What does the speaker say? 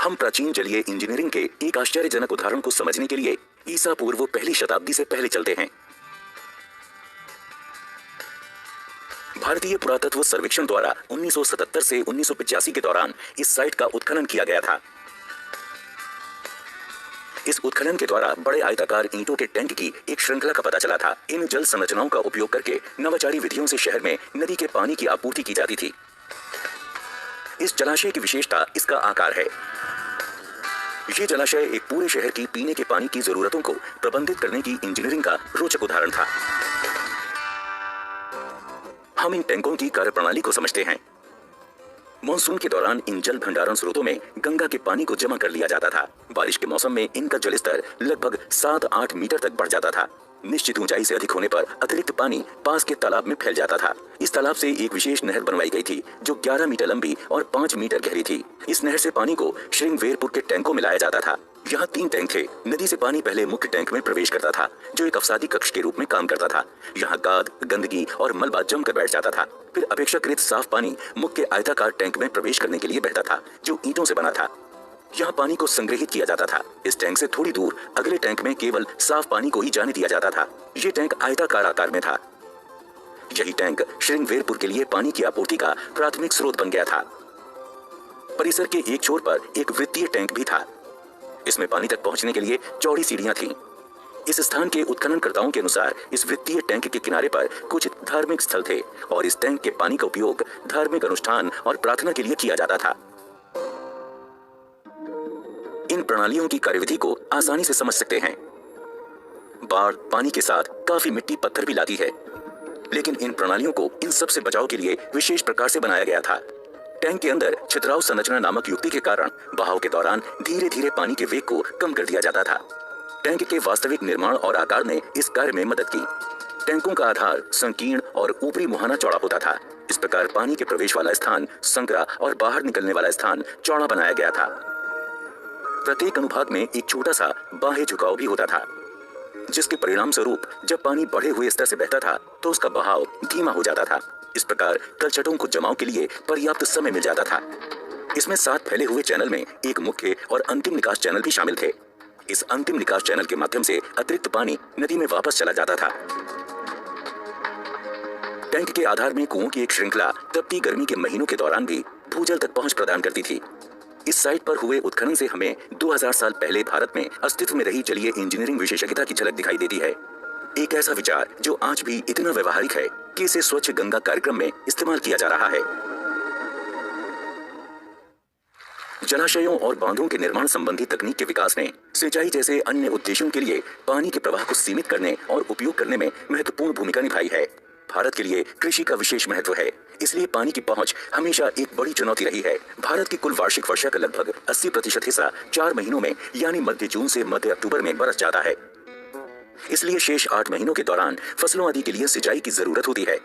हम प्राचीन जलीय इंजीनियरिंग के एक आश्चर्यजनक उदाहरण को समझने के लिए ईसा पूर्व पहली शताब्दी से पहले चलते हैं। भारतीय पुरातत्व सर्वेक्षण द्वारा 1977 से 1985 के दौरान इस साइट का उत्खनन किया गया था। इस उत्खनन के द्वारा बड़े आयताकार ईंटों के टैंक की एक श्रृंखला का पता चला था। इन जल संरचनाओं का उपयोग करके नवाचारी विधियों से शहर में नदी के पानी की आपूर्ति की जाती थी। इस जलाशय की विशेषता इसका आकार है। ये जलाशय एक पूरे शहर की पीने के पानी की जरूरतों को प्रबंधित करने की इंजीनियरिंग का रोचक उदाहरण था। हम इन टैंकों की कार्यप्रणाली को समझते हैं। मॉनसून के दौरान इन जल भंडारण स्रोतों में गंगा के पानी को जमा कर लिया जाता था। बारिश के मौसम में इनका जल स्तर लगभग 7-8 मीटर तक बढ़ जाता था। निश्चित ऊंचाई से अधिक होने पर अतिरिक्त पानी पास के तालाब में फैल जाता था। इस तालाब से एक विशेष नहर बनवाई गई थी जो 11 मीटर लंबी और 5 मीटर गहरी थी। इस नहर से पानी को श्रृंगवेरपुर के टैंकों में लाया जाता था। यहाँ 3 टैंक थे। नदी से पानी पहले मुख्य टैंक में प्रवेश करता था जो एक अवसादी कक्ष के रूप में काम करता था। यहाँ गाद, गंदगी और मलबा जमकर बैठ जाता था। फिर अपेक्षाकृत साफ पानी मुख्य आयताकार टैंक में प्रवेश करने के लिए बहता था जो ईंटों से बना था। यहाँ पानी को संग्रहित किया जाता था। इस टैंक से थोड़ी दूर अगले टैंक में केवल साफ पानी को ही जाने दिया जाता था। ये टैंक आयताकार आकार में था। यही टैंक श्रृंगवेरपुर के लिए पानी की आपूर्ति का प्राथमिक स्रोत बन गया था। परिसर के एक छोर पर एक वृत्तीय टैंक भी था। इसमें पानी तक पहुंचने के लिए चौड़ी सीढ़ियां थीं। इस स्थान के उत्खननकर्ताओं के अनुसार इस वृत्तीय टैंक के किनारे पर कुछ धार्मिक स्थल थे और इस टैंक के पानी का उपयोग धार्मिक अनुष्ठान और प्रार्थना के लिए किया जाता था। इन प्रणालियों की कार्यविधि को आसानी से समझ सकते हैं। बाढ़ पानी के साथ काफी मिट्टी पत्थर भी लाती है, लेकिन इन प्रणालियों को इन सब से बचाव के लिए विशेष प्रकार से बनाया गया था। टैंक के अंदर छितराव संरचना नामक युक्ति के कारण बहाव के दौरान धीरे धीरे पानी के वेग को कम कर दिया जाता था। टैंक के वास्तविक निर्माण और आकार ने इस कार्य में मदद की। टैंकों का आधार संकीर्ण और ऊपरी मुहाना चौड़ा होता था। इस प्रकार पानी के प्रवेश वाला स्थान संकरा और बाहर निकलने वाला स्थान चौड़ा बनाया गया था। प्रत्येक अनुभाग में एक छोटा सा बाह्य झुकाव भी होता था, जिसके परिणाम स्वरूप जब पानी बढ़े हुए स्तर से बहता था तो उसका बहाव धीमा हो जाता था। इस प्रकार तलछटों को जमाव के लिए पर्याप्त समय मिल जाता था। इसमें 7 फैले हुए चैनल में एक मुख्य और अंतिम निकास चैनल भी शामिल थे। इस अंतिम निकास चैनल के माध्यम से अतिरिक्त पानी नदी में वापस चला जाता था। टैंक के आधार में कुओं की एक श्रृंखला तपती गर्मी के महीनों के दौरान भी भूजल तक पहुंच प्रदान करती थी। इस साइट पर हुए उत्खनन से हमें 2000 साल पहले भारत में अस्तित्व में रही जलीय इंजीनियरिंग विशेषज्ञता की झलक दिखाई देती है। एक ऐसा विचार जो आज भी इतना व्यवहारिक है कि इसे स्वच्छ गंगा कार्यक्रम में इस्तेमाल किया जा रहा है। जलाशयों और बांधों के निर्माण संबंधी तकनीक के विकास ने सिंचाई जैसे अन्य उद्देश्यों के लिए पानी के प्रवाह को सीमित करने और उपयोग करने में महत्वपूर्ण भूमिका निभाई है। भारत के लिए कृषि का विशेष महत्व है, इसलिए पानी की पहुंच हमेशा एक बड़ी चुनौती रही है। भारत की कुल वार्षिक वर्षा का लगभग 80% हिस्सा 4 महीनों में यानी मध्य जून से मध्य अक्टूबर में बरस जाता है। इसलिए शेष 8 महीनों के दौरान फसलों आदि के लिए सिंचाई की जरूरत होती है।